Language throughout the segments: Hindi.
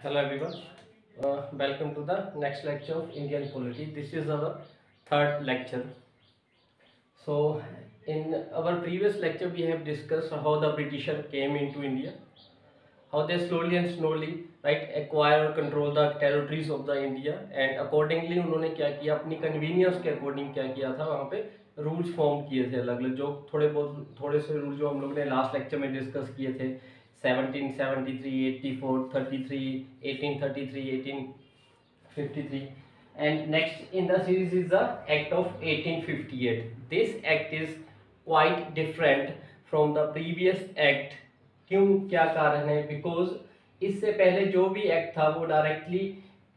Hello everyone. Welcome to the next lecture of Indian polity. This is our third lecture. So, in our previous lecture, we have discussed how the Britisher came into India, how they slowly and slowly right acquire or control the territories of the India, and accordingly उन्होंने क्या किया, अपनी convenience के according क्या किया था, वहाँ पे रूल्स फॉर्म किए थे अलग अलग, जो थोड़े से रूल जो हम लोग ने लास्ट लेक्चर में डिस्कस किए थे 1773, 84, 33, 1833, 1853, and next in the series is the Act of 1858. This act is quite different from the previous act. क्यों, क्या कारण है? बिकॉज इससे पहले जो भी एक्ट था वो डायरेक्टली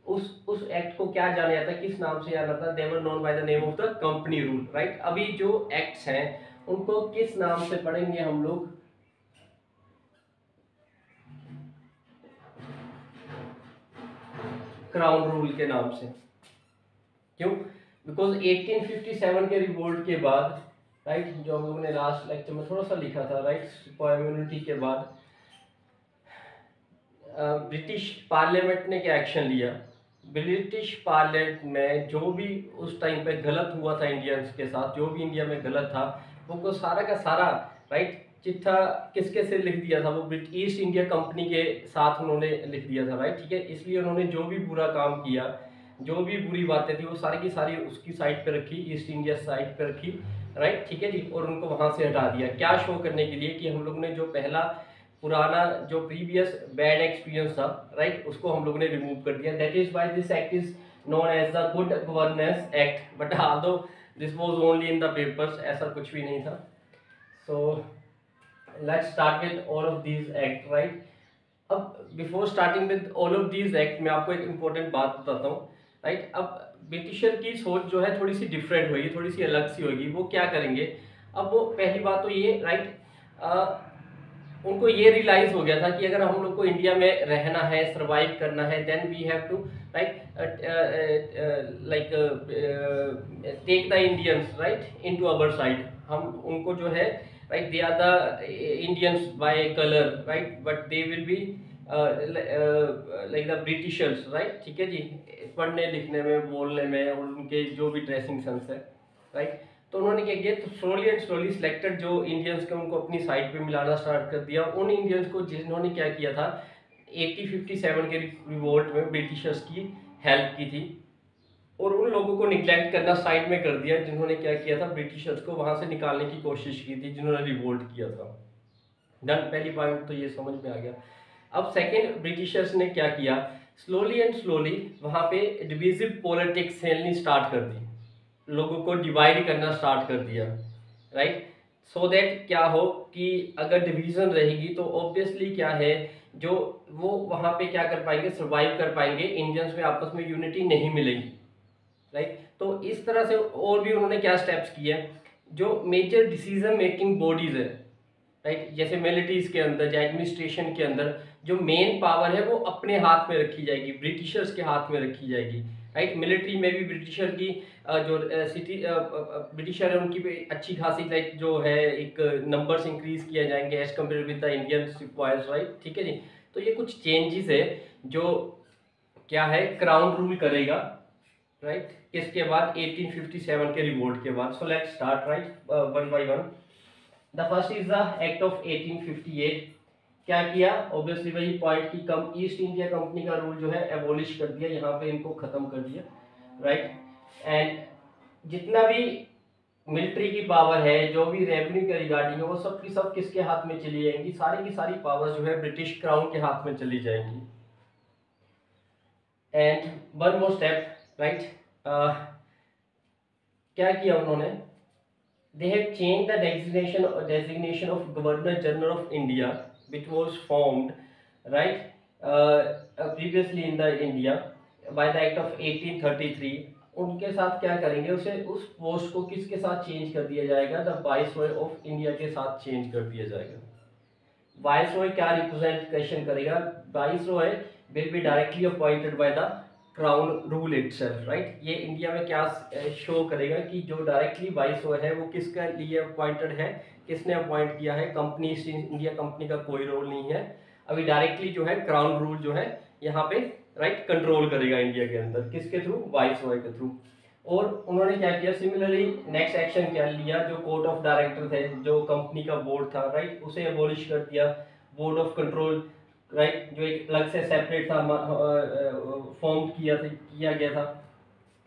उस एक्ट को क्या जाना जाता, किस नाम से जाना था? They were known by the name of the company rule, right. अभी जो एक्ट्स हैं उनको किस नाम से पढ़ेंगे हम लोग? क्राउन रूल के नाम से। क्यों? बिकॉज 1857 के रिवोल्ट के बाद, राइट, जो हम लोगों ने लास्ट लेक्चर में थोड़ा सा लिखा था, राइट, कम्युनिटी के बाद ब्रिटिश पार्लियामेंट ने क्या एक्शन लिया? ब्रिटिश पार्लियामेंट में जो भी उस टाइम पे गलत हुआ था इंडियंस के साथ, जो भी इंडिया में गलत था, वो को सारा का सारा राइट चिट्ठा किसके से लिख दिया था? वो ईस्ट इंडिया कंपनी के साथ उन्होंने लिख दिया था, राइट, ठीक है। इसलिए उन्होंने जो भी बुरा काम किया, जो भी बुरी बातें थी, वो सारी की सारी उसकी साइड पे रखी, ईस्ट इंडिया साइड पे रखी, राइट, ठीक है जी, और उनको वहां से हटा दिया। क्या शो करने के लिए कि हम लोग ने जो पहला पुराना जो प्रीवियस बैड एक्सपीरियंस था, राइट, उसको हम लोग ने रिमूव कर दिया। That is why this act is known as the good governance act, but although this was only in the papers, ऐसा कुछ भी नहीं था। So let's start with all of these act, right. अब before starting with all of these act, मैं आपको एक इंपॉर्टेंट बात बताता हूँ, राइट। अब ब्रिटिशर की सोच जो है थोड़ी सी डिफरेंट होगी, थोड़ी सी अलग सी होगी। वो क्या करेंगे? अब वो पहली बात तो ये, राइट, उनको ये रियलाइज हो गया था कि अगर हम लोग को इंडिया में रहना है, सरवाइव करना है, then we have to right like take the Indians right into our side. हम उनको जो है right, they are the Indians by colour, right, but they will be like the Britishers, right, ठीक है जी, पढ़ने लिखने में, बोलने में, और उनके जो भी ड्रेसिंग सेंस है, राइट। तो उन्होंने क्या किया, तो स्लोली एंड स्लोली सिलेक्टेड जो इंडियंस के उनको अपनी साइड पे मिलाना स्टार्ट कर दिया। उन इंडियंस को जिन्होंने क्या किया था, 1857 के रिवोल्ट में ब्रिटिशर्स की हेल्प की थी, और उन लोगों को निग्लेक्ट करना साइड में कर दिया जिन्होंने क्या किया था, ब्रिटिशर्स को वहां से निकालने की कोशिश की थी, जिन्होंने रिवोल्ट किया था। डन, पहली पॉइंट तो ये समझ में आ गया। अब सेकेंड, ब्रिटिशर्स ने क्या किया, स्लोली एंड स्लोली वहां पे डिविजिव पॉलिटिक्स खेलनी स्टार्ट कर दी, लोगों को डिवाइड करना स्टार्ट कर दिया, राइट। सो दैट क्या हो कि अगर डिवीजन रहेगी तो ऑब्वियसली क्या है, जो वो वहां पे क्या कर पाएंगे, सरवाइव कर पाएंगे, इंडियंस में आपस में यूनिटी नहीं मिलेगी, राइट। तो इस तरह से और भी उन्होंने क्या स्टेप्स किए, जो मेजर डिसीजन मेकिंग बॉडीज है, राइट, जैसे मिलिट्रीज के अंदर या एडमिनिस्ट्रेशन के अंदर जो मेन पावर है वो अपने हाथ में रखी जाएगी, ब्रिटिशर्स के हाथ में रखी जाएगी, राइट। मिलिट्री में भी ब्रिटिशर की जो सिटी ब्रिटिशर है उनकी भी अच्छी खासी लाइक जो है एक नंबर्स इंक्रीज किए जाएंगे as compare with the Indian sipahis, right, ठीक है जी। तो ये कुछ चेंजेस है जो क्या है, क्राउन रूल करेगा, राइट, किसके बाद, 1857 के रिवोल्ट के बाद। सो let's start, right, one by one. The first is the act of 1858। क्या किया? ऑब्वियसली वही पॉइंट की, कम ईस्ट इंडिया कंपनी का रूल जो है एबॉलिश कर दिया, यहाँ पे इनको खत्म कर दिया, राइट। एंड जितना भी मिलिट्री की पावर है, जो भी रेवेन्यू के रिगार्डिंग है, वो सब की सब किसके हाथ में चली जाएंगी? सारी की सारी पावर जो है ब्रिटिश क्राउन के हाथ में चली जाएंगी। And one more step, right, क्या किया उन्होंने, they have changed the designation of Governor General of India, which was formed, right, previously in the India by the Act of 1833। उनके साथ क्या करेंगे, उसे उस पोस्ट को किसके साथ चेंज कर दिया जाएगा? द वाइसरॉय ऑफ इंडिया के साथ चेंज कर दिया जाएगा। वाइसरॉय क्या रिप्रेजेंटेशन करेगा? Viceroy will be directly appointed by the crown rule itself, right. ये इंडिया में क्या शो करेगा कि जो डायरेक्टली वाइसरॉय है वो किसके लिए अपॉइंटेड है, किसने अपॉइंट किया है? कंपनी, ईस्ट इंडिया कंपनी का कोई रोल नहीं है, अभी डायरेक्टली जो है क्राउन रूल जो है यहाँ पे राइट कंट्रोल करेगा इंडिया के अंदर, किसके थ्रू, वाइसरॉय के थ्रू। और उन्होंने क्या किया, सिमिलरली नेक्स्ट एक्शन क्या लिया, जो कोर्ट ऑफ डायरेक्टर थे, जो कंपनी का बोर्ड था राइट, उसे एबॉलिश कर दिया। बोर्ड ऑफ कंट्रोल राइट, जो एक अलग से सेपरेट था, फॉर्म किया गया था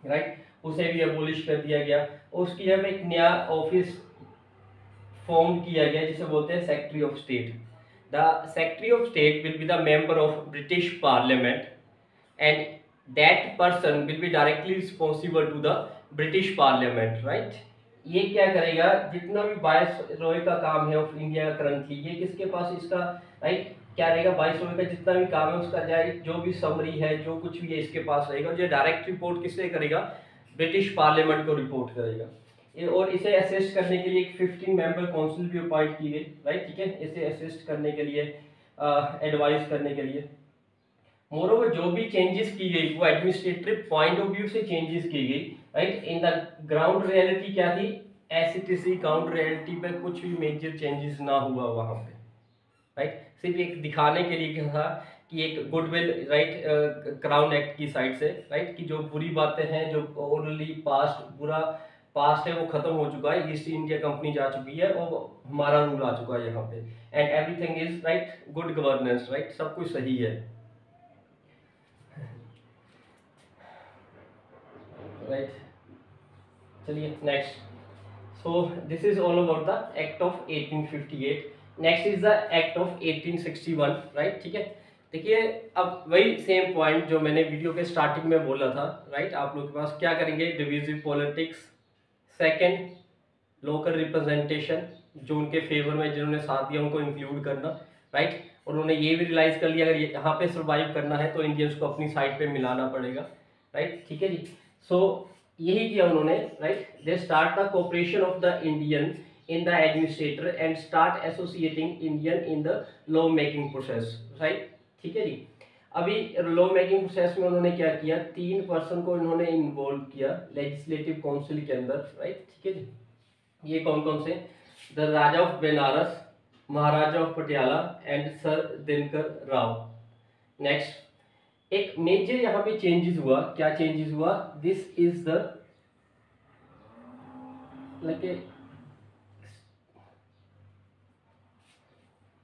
राइट, उसे भी एबॉलिश कर दिया गया। और उसकी जगह एक नया ऑफिस फॉर्म किया गया जिसे बोलते हैं secretary of state. The secretary of state will be the member of British parliament and that person will be directly responsible to the British parliament right. ये क्या करेगा, जितना भी वाइसरॉय का काम है ऑफ इंडिया करंटली, ये किसके पास इसका राइट क्या रहेगा, वाइसरॉय का जितना भी काम है उसका जो भी समरी है, जो कुछ भी है इसके पास रहेगा। जो डायरेक्ट रिपोर्ट किससे करेगा, ब्रिटिश पार्लियामेंट को रिपोर्ट करेगा। और इसे असिस्ट करने के लिए एक 15 मेंबर काउंसिल भी अपॉइंट की गई राइट, ठीक है, इसे असिस्ट करने के लिए, एडवाइस करने के लिए। मोरोवर जो भी चेंजेस की गई वो एडमिनिस्ट्रेटिव पॉइंट ऑफ व्यू से चेंजेस की गई right. In the ground reality क्या थी, एसटीसी ग्राउंड रियलिटी पे कुछ भी मेजर चेंजेस ना हुआ वहां पे राइट। सिर्फ एक दिखाने के लिए क्या था कि एक गुडविल राइट क्राउन एक्ट की साइड से राइट, कि जो बुरी बातें हैं, जो ओरली बुरा पास्ट है वो खत्म हो चुका है, ईस्ट इंडिया कंपनी जा चुकी है और हमारा रूल आ चुका है यहाँ पे, and everything is right good governance right, सब कुछ सही है राइट। चलिए next, so this is all about the act of 1858। Next is the act of 1861 right, ठीक है। देखिए अब वही सेम पॉइंट जो मैंने वीडियो के स्टार्टिंग में बोला था राइट, आप लोग के पास क्या करेंगे, divisive politics, second local representation, जो उनके फेवर में जिन्होंने साथ दिया उनको इंक्लूड करना राइट। और उन्होंने ये भी रियलाइज कर लिया अगर यहाँ पे सर्वाइव करना है तो इंडियंस को अपनी साइड पे मिलाना पड़ेगा राइट, ठीक है जी। सो यही किया उन्होंने right, they start the cooperation of the Indian in the administrator and start associating Indian in the law making process right, ठीक है जी। अभी लॉ मेकिंग प्रोसेस में उन्होंने क्या किया, 3 पर्सन को इन्होंने इन्वॉल्व किया लेजिस्लेटिव काउंसिल के अंदर राइट, ठीक है जी। ये कौन कौन से, the Raja of Banaras, Maharaja of Patiala and sir Dinkar Rao. Next एक मेजर यहाँ पे चेंजेस हुआ, क्या चेंजेस हुआ, this is the like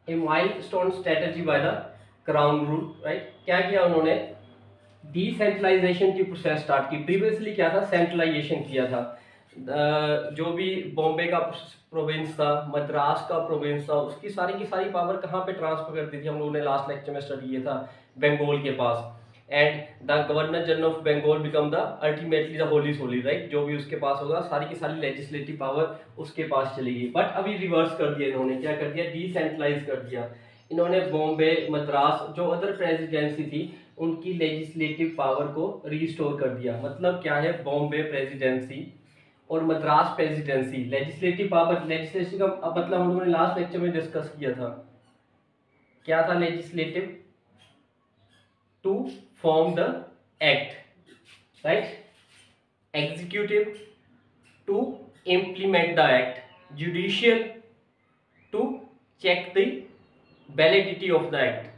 a milestone strategy by the crown rule right. क्या किया उन्होंने, डिसेंट्रलाइजेशन की प्रोसेस स्टार्ट की। प्रीवियसली क्या था, सेंट्रलाइजेशन किया था। जो भी बॉम्बे का प्रोविंस था, मद्रास का प्रोविंस था, उसकी सारी की सारी पावर कहाँ पे ट्रांसफर कर दी थी, हम लोगों ने लास्ट लेक्चर में स्टडी किया था, बंगाल के पास। And the governor general of Bengal become the ultimately the wholly solely right, जो भी उसके पास होगा सारी की सारी लेजिस्लेटिव पावर उसके पास चलेगी। बट अभी रिवर्स कर दिया इन्होंने, क्या कर दिया, डिसेंट्रलाइज कर दिया इन्होंने। बॉम्बे, मद्रास, जो अदर प्रेसिडेंसी थी उनकी लेजिस्लेटिव पावर को रिस्टोर कर दिया। मतलब क्या है, बॉम्बे प्रेसिडेंसी और Madras presidency legislative power, legislative का मतलब हम लोगों ने लास्ट लेक्चर में डिस्कस किया था, क्या था, legislative to form the act right, executive to implement the act, judicial to check the validity of the act.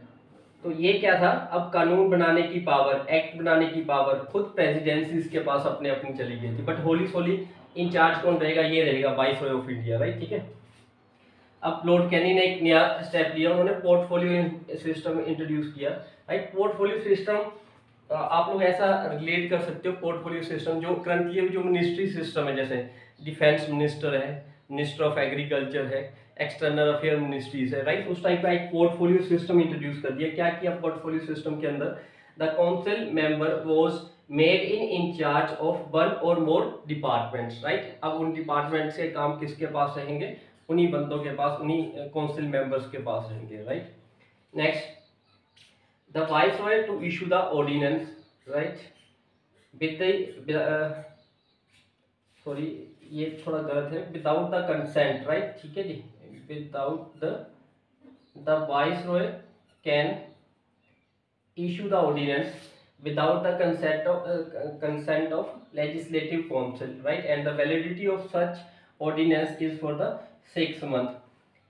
तो ये क्या था, अब कानून बनाने की पावर, एक्ट बनाने की पावर खुद प्रेसिडेंसीज के पास अपने अपनी चली गई थी। बट होली सोली इंचार्ज कौन रहेगा, ये रहेगा वाइसरॉय ऑफ इंडिया राइट, ठीक है। अब लॉर्ड कैनी ने एक नया स्टेप लिया, उन्होंने पोर्टफोलियो सिस्टम इंट्रोड्यूस किया राइट। पोर्टफोलियो सिस्टम आप लोग ऐसा रिलेट कर सकते हो, पोर्टफोलियो सिस्टम जो करंटली जो मिनिस्ट्री सिस्टम है, जैसे डिफेंस मिनिस्टर है, मिनिस्टर ऑफ एग्रीकल्चर है, एक्सटर्नल अफेयर मिनिस्ट्रीज है राइट, उस टाइप का एक पोर्टफोलियो सिस्टम इंट्रोड्यूस कर दिया। क्या किया पोर्टफोलियो सिस्टम के अंदर, the council member was made in charge of 1 और मोर डिपार्टमेंट्स राइट। अब उन डिपार्टमेंट से काम किसके पास रहेंगे, उन्हीं बंदों के पास, उन्हीं काउंसिल मेंबर्स के पास रहेंगे right. Next the viceroy to issue the ordinance right with the sorry ये थोड़ा गलत है, विदाउट द कंसेंट राइट, ठीक है जी, without the viceroy can issue the ordinance without the consent of legislative council right, and the validity of such ordinance is for the 6 month।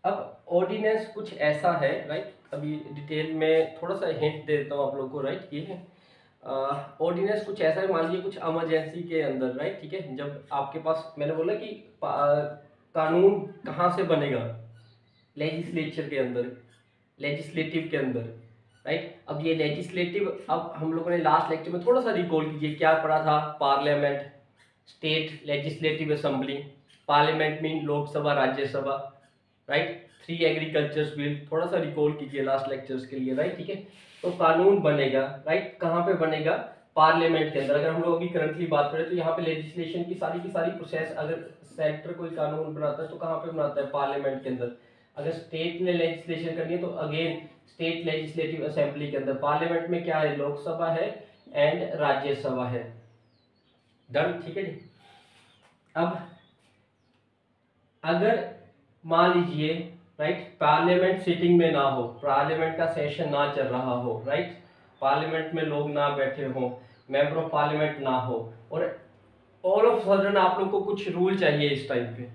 अब ऑर्डिनेंस कुछ ऐसा है, राइट, अभी डिटेल में थोड़ा सा हिंट दे देता हूँ आप लोग को, राइट। ये ऑर्डिनेंस कुछ ऐसा है, मान लीजिए कुछ इमरजेंसी के अंदर, राइट, ठीक है, जब आपके पास, मैंने बोला कि कानून कहाँ से बनेगा, लेजिस्लेचर के अंदर, लेजिस्लेटिव के अंदर, राइट। अब ये लेजिस्लेटिव, अब हम लोगों ने लास्ट लेक्चर में थोड़ा सा रिकॉल कीजिए क्या पढ़ा था, parliament, state legislative assembly, parliament mean Lok Sabha Rajya Sabha, right, 3 agricultures bill, थोड़ा सा रिकॉल कीजिए लास्ट लेक्चर्स के लिए, राइट, ठीक है। तो कानून बनेगा, राइट, कहाँ पे बनेगा, पार्लियामेंट के अंदर। अगर हम लोग अभी करंटली बात करें तो यहाँ पे लेजिस्लेशन की सारी प्रोसेस, अगर सेक्टर कोई कानून बनाता है तो कहाँ पे बनाता है, पार्लियामेंट के अंदर। अगर स्टेट ने लेजिस्लेशन करनी है तो अगेन स्टेट लेजिस्लेटिव असेंबली के अंदर। पार्लियामेंट में क्या है, लोकसभा है एंड राज्यसभा है। डन, ठीक है जी। अब अगर मान लीजिए, राइट, पार्लियामेंट सिटिंग में ना हो, पार्लियामेंट का सेशन ना चल रहा हो, राइट, पार्लियामेंट में लोग ना बैठे हो, मेंबर ऑफ पार्लियामेंट ना हो, और ऑल ऑफ सडन आप लोग को कुछ रूल चाहिए इस टाइम पे,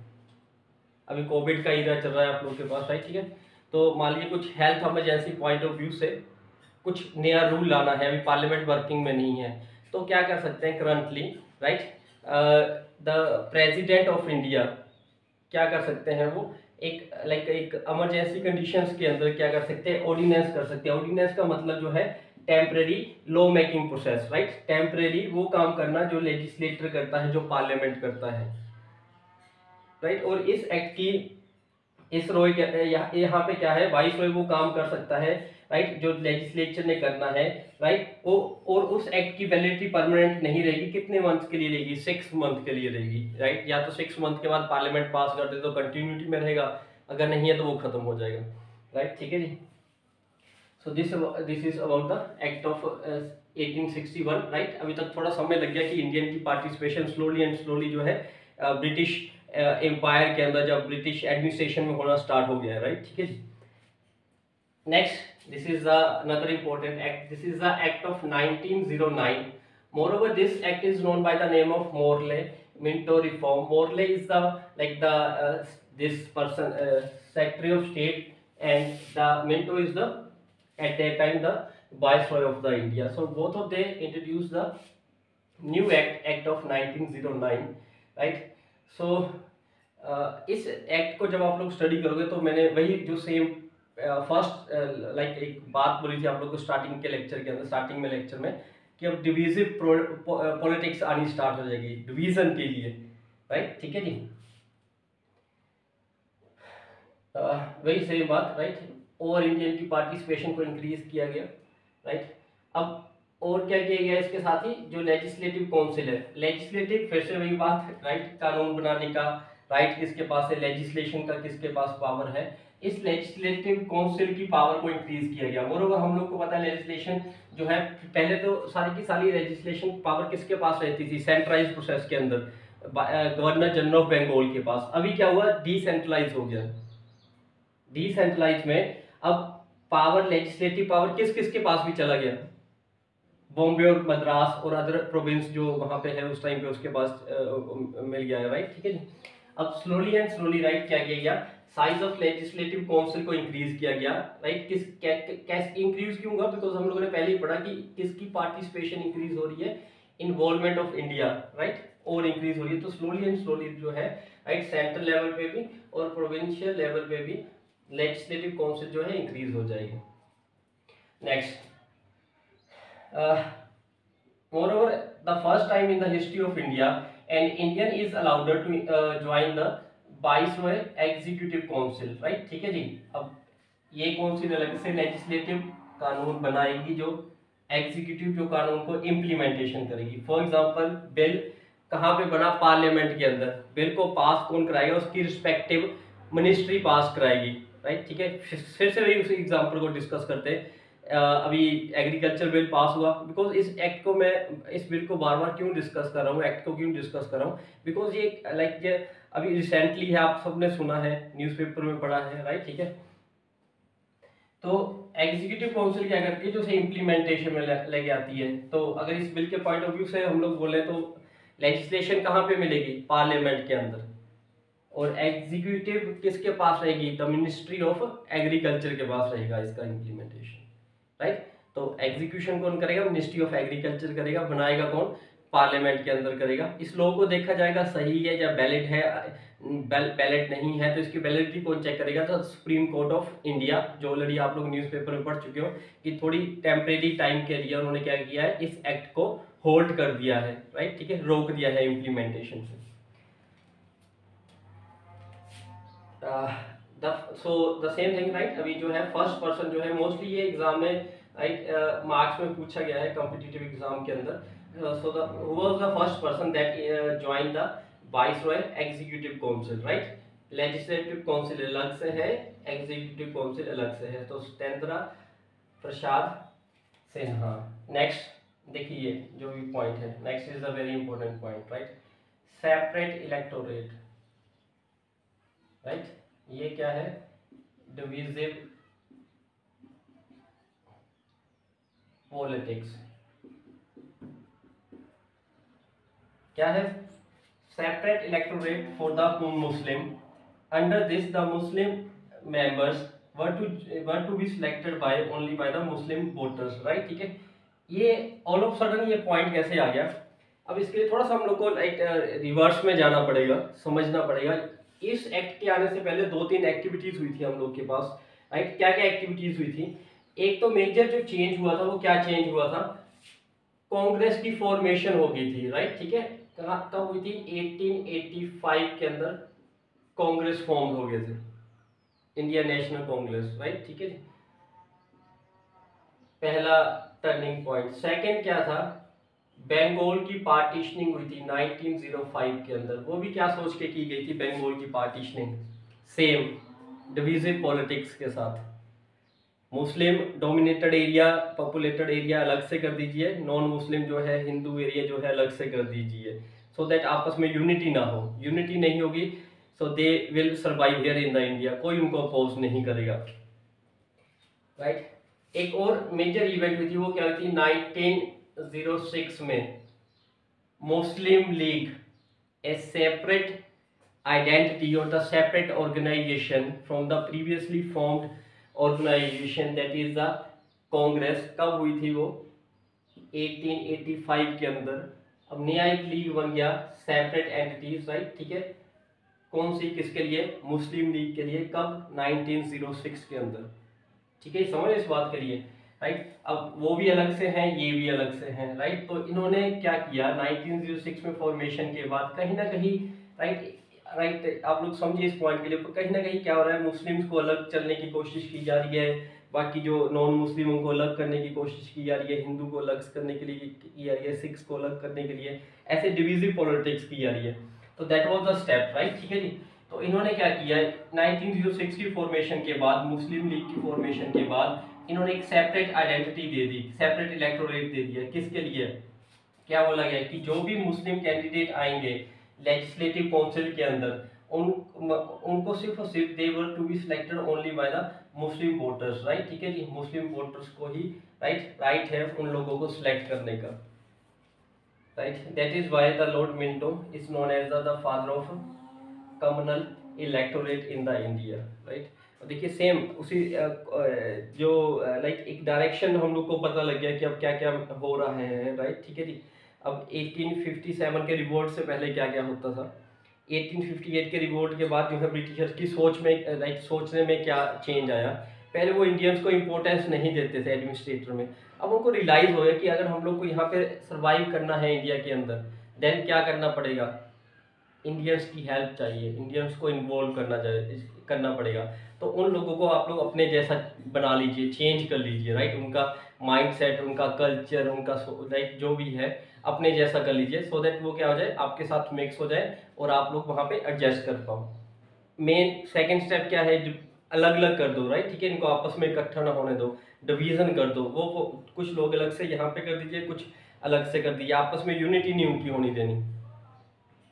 अभी कोविड का इधर चल रहा है आप लोग के पास, राइट, ठीक है। तो मान लीजिए कुछ health emergency point of view से कुछ नया रूल लाना है, अभी पार्लियामेंट वर्किंग में नहीं है, तो क्या कर सकते हैं currently, right, the president of India क्या कर सकते हैं, वो एक एक इमरजेंसी कंडीशंस के अंदर क्या कर सकते हैं, ऑर्डिनेंस कर सकते हैं। ऑर्डिनेंस का मतलब जो है temporary law making process, right, temporary वो काम करना जो लेजिस्लेटर करता है, जो पार्लियामेंट करता है, राइट। और इस एक्ट की, इस रोय यहाँ पे क्या है, वाइस रोय वो काम कर सकता है, राइट, जो लेजिस्लेचर ने करना है, राइट, वो, और उस एक्ट की वैलिडिटी परमानेंट नहीं रहेगी, कितने मंथ के लिए रहेगी, 6 मंथ के लिए रहेगी, राइट। या तो 6 मंथ के बाद पार्लियामेंट पास कर दे तो कंटिन्यूटी में रहेगा, अगर नहीं है तो वो खत्म हो जाएगा, राइट, ठीक है जी। So this is about the act of 1861, right. अभी तक थोड़ा समय लग गया कि इंडियन की पार्टिसिपेशन स्लोली एंड स्लोली जो है ब्रिटिश एम्पायर के अंदर, जब ब्रिटिश एडमिनिस्ट्रेशन में होना स्टार्ट हो गया है, राइट, ठीक है जी। Next, this is another important act. This is the act of 1909. Moreover, this act is known by the name of Morley Minto Reform. Morley is the this person, Secretary of State, and the Minto is the, at that time, the Viceroy of the India. So both of them introduced the new act of 1909, right. So इस एक्ट को जब आप लोग स्टडी करोगे तो मैंने वही जो सेम फर्स्ट एक बात बोली थी आप लोग को स्टार्टिंग के लेक्चर के अंदर, स्टार्टिंग में लेक्चर में, कि अब डिवीजिव पॉलिटिक्स आनी स्टार्ट हो जाएगी डिवीजन के लिए, राइट, ठीक है जी। वही सेम बात, राइट, और इंडियन की पार्टिसिपेशन को इंक्रीज किया गया, राइट। अब और क्या किया गया इसके साथ ही, जो लेजिस्लेटिव काउंसिल है, लेजिस्लेटिव फिर से वही बात, राइट, कानून बनाने का राइट किसके पास है, लेजिस्लेशन का किसके पास पावर है, इस लेजिस्लेटिव काउंसिल की पावर को इंक्रीज किया गया। मोरोवर हम लोग को पता है लेजिस्लेशन जो है, पहले तो सारी की सारी लेजिस्लेशन पावर किसके पास रहती थी, सेंट्रलाइज प्रोसेस के अंदर, गवर्नर जनरल ऑफ बंगाल के पास। अभी क्या हुआ, डिसेंट्रलाइज हो गया। डिसेंट्रलाइज में अब पावर, लेजिस्लेटिव पावर किस किस के पास भी चला गया, बॉम्बे और मद्रास और अदर प्रोविंस जो वहां पे है उस टाइम पे उसके पास मिल गया है, राइट, ठीक है जी। अब स्लोली एंड स्लोली, राइट, क्या किया गया, साइज ऑफ लेजिस्लेटिव काउंसिल को इंक्रीज किया गया, राइट। कैसे इंक्रीज क्यों हुआ, बिकॉज हम लोगों ने पहले ही पढ़ा कि किसकी पार्टिसिपेशन इंक्रीज हो रही है, इन्वॉल्वमेंट ऑफ इंडिया, राइट, और इंक्रीज हो रही है। तो स्लोली एंड स्लोली जो है, राइट, सेंट्रल लेवल पे भी और प्रोविंशियल लेवल पे भी लेजिस्लेटिव काउंसिल जो है इंक्रीज हो जाएगी। Next, moreover, the first time in the history of India, an Indian is allowed to join the Viceroy Executive Council, right, ठीक है जी। अब ये काउंसिल अलग से लेजिस्लेटिव कानून बनाएगी, जो एग्जीक्यूटिव जो कानून को इम्प्लीमेंटेशन करेगी। फॉर एग्जांपल, बिल कहाँ पे बना, पार्लियामेंट के अंदर, बिल को पास कौन कराएगा, उसकी रिस्पेक्टिव मिनिस्ट्री पास कराएगी, राइट, ठीक है। फिर से वही उसी एग्जांपल को डिस्कस करते हैं। अभी एग्रीकल्चर बिल पास हुआ, बिकॉज इस एक्ट को मैं, इस बिल को बार बार क्यों डिस्कस कर रहा हूँ, एक्ट को क्यों डिस्कस कर रहा हूँ, बिकॉज ये ये अभी रिसेंटली है, आप सबने सुना है, न्यूज़पेपर में पढ़ा है, राइट, ठीक है। तो एग्जीक्यूटिव काउंसिल क्या करती है, जो उसे इम्प्लीमेंटेशन में लेके आती है। तो अगर इस बिल के पॉइंट ऑफ व्यू से हम लोग बोले तो लेजिस्लेशन कहाँ पे मिलेगी, पार्लियामेंट के अंदर, और एग्जीक्यूटिव किसके पास रहेगी? द मिनिस्ट्री ऑफ एग्रीकल्चर के पास रहेगा इसका इम्प्लीमेंटेशन, राइट। तो एग्जीक्यूशन कौन करेगा? मिनिस्ट्री ऑफ एग्रीकल्चर करेगा। बनाएगा कौन? पार्लियामेंट के अंदर करेगा। इस लॉ को देखा जाएगा सही है या वैलिड है, बैलेट नहीं है तो इसकी वैलिडिटी कौन चेक करेगा? तो सुप्रीम कोर्ट ऑफ इंडिया, जो ऑलरेडी आप लोग न्यूज़पेपर में पढ़ चुके हो कि थोड़ी टेम्परेरी टाइम के लिए उन्होंने क्या किया है, इस एक्ट को होल्ड कर दिया है, राइट, ठीक है, रोक दिया है इम्प्लीमेंटेशन से। The same thing, right. अभी जो है फर्स्ट पर्सन जो है, मोस्टली ये एग्जाम में, राइट, मार्क्स में पूछा गया है कॉम्पिटिटिव एग्जाम के अंदर। So the who was the first person that join the viceroy executive council, right. Legislative council अलग से है, एग्जीक्यूटिव काउंसिल अलग से है। तो सत्येंद्र प्रसाद सिन्हा। नेक्स्ट देखिए जो भी पॉइंट है, next is a very important point, right. Separate electorate, right, ये क्या है? Divisive politics. क्या है? Separate electorate for the Muslim, under this the Muslim members were to be selected by only by the Muslim voters, right, ठीक है। ये ऑल ऑफ सडन ये पॉइंट कैसे आ गया? अब इसके लिए थोड़ा सा हम लोग को लाइक रिवर्स में जाना पड़ेगा, समझना पड़ेगा। इस एक्ट के आने से पहले 2-3 एक्टिविटीज हुई थी हम लोग के पास, राइट। क्या क्या एक्टिविटीज हुई थी? एक तो मेजर जो चेंज हुआ था वो क्या चेंज हुआ था? कांग्रेस की फॉर्मेशन हो गई थी, राइट, ठीक है। कब हुई थी? 1885 के अंदर कांग्रेस फॉर्म हो गए थे, इंडियन नेशनल कांग्रेस, राइट, ठीक है। पहला टर्निंग पॉइंट। सेकंड क्या था? बंगाल की पार्टीशनिंग हुई थी 1905 के अंदर। वो भी क्या सोच के की गई थी बंगाल की पार्टीशनिंग? सेम डिविजिव पॉलिटिक्स के साथ। Muslim dominated area, populated area अलग से कर दीजिए, नॉन मुस्लिम जो है, हिंदू एरिया जो है अलग से कर दीजिए, सो दैट आपस में यूनिटी ना हो। यूनिटी नहीं होगी so they will survive here in the India, कोई उनको अपोज नहीं करेगा, राइट। एक और मेजर इवेंट हुई थी, वो क्या हुई थी? 1906 में Muslim League, a separate identity or the separate organization from the previously formed organization, that is the Congress. कब हुई थी वो? 1885 के अंदर। अब नया एक लीग बन गया, सेपरेट एंटिटीज, राइट, ठीक है। कौन सी? किसके लिए? मुस्लिम लीग के लिए। कब? 1906 के अंदर, ठीक है। समझ इस बात के लिए, राइट। अब वो भी अलग से हैं, ये भी अलग से हैं, राइट। तो इन्होंने क्या किया? 1906 में फॉर्मेशन के बाद कहीं ना कहीं, राइट, राइट, आप लोग समझिए इस पॉइंट के लिए, कहीं ना कहीं क्या हो रहा है? मुस्लिम्स को अलग चलने की कोशिश की जा रही है, बाकी जो नॉन मुस्लिमों को अलग करने की कोशिश की जा रही है, हिंदू को अलग करने के लिए की जा रही है, सिख्स को अलग करने के लिए, ऐसे डिविजिव पॉलिटिक्स की जा रही है। तो that was the step, right, ठीक है जी। तो इन्होंने क्या किया? 1906 की फॉर्मेशन के बाद, मुस्लिम लीग की फॉर्मेशन के बाद इन्होंने एक सेपरेट आइडेंटिटी दे दी, सेपरेट इलेक्टोरेट दे दिया। किसके लिए? क्या बोला गया कि जो भी मुस्लिम कैंडिडेट आएंगे लेजिस्लेटिव काउंसिल के अंदर, उनको सिर्फ और सिर्फ they were to be selected only by the Muslim voters, right, ठीक है जी। मुस्लिम वोटर्स को ही राइट है उन लोगों को सिलेक्ट करने का, right. That is why the Lord Minto is known as the father of communal electorate in the India, right. देखिए सेम उसी जो लाइक एक डायरेक्शन हम लोग को पता लग गया कि अब क्या क्या हो रहा है, राइट, ठीक है जी। अब 1857 के रिवोल्ट से पहले क्या क्या होता था? 1858 के रिवोल्ट के बाद जो है ब्रिटिशर्स की सोच में, लाइक सोचने में क्या चेंज आया? पहले वो इंडियंस को इम्पोर्टेंस नहीं देते थे एडमिनिस्ट्रेटर में। अब उनको रियलाइज हो गया कि अगर हम लोग को यहाँ पे सर्वाइव करना है इंडिया के अंदर, देन क्या करना पड़ेगा? इंडियंस की हेल्प चाहिए, इंडियंस को इन्वॉल्व करना पड़ेगा। तो उन लोगों को आप लोग अपने जैसा बना लीजिए, चेंज कर लीजिए, राइट। उनका माइंडसेट, उनका कल्चर, उनका लाइक जो भी है अपने जैसा कर लीजिए, सो दैट वो क्या हो जाए? आपके साथ मिक्स हो जाए और आप लोग वहाँ पे एडजस्ट कर पाओ। मेन सेकंड स्टेप क्या है? अलग अलग कर दो, राइट, ठीक है। इनको आपस में इकट्ठा ना होने दो, डिवीजन कर दो। वो कुछ लोग अलग से यहाँ पे कर दीजिए, कुछ अलग से कर दीजिए, आपस में यूनिटी नहीं उनकी होनी देनी,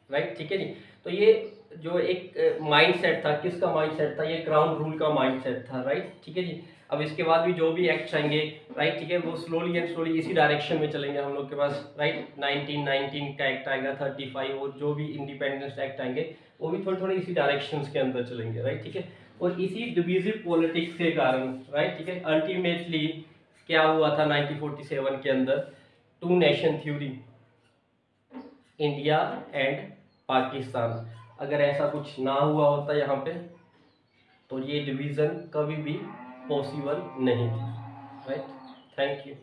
राइट, ठीक है जी। तो ये जो एक माइंडसेट था, किसका माइंडसेट था? ये क्राउन रूल का माइंडसेट था, राइट, ठीक है जी। अब इसके बाद भी जो भी एक्ट्स आएंगे, राइट, ठीक है, वो स्लोली एंड स्लोली इसी डायरेक्शन में चलेंगे हम लोग के पास, राइट। 1919 का एक्ट आएगा, 35, और जो भी इंडिपेंडेंस एक्ट आएंगे वो भी थोड़ी थोड़ी इसी डायरेक्शंस के अंदर चलेंगे, राइट, ठीक है। और इसी डिवीजिव पॉलिटिक्स के कारण, राइट, ठीक है, अल्टीमेटली क्या हुआ था 1947 के अंदर, two nation theory, India and Pakistan. अगर ऐसा कुछ ना हुआ होता यहाँ पे तो ये डिवीज़न कभी भी पॉसिबल नहीं थी, राइट। Thank you.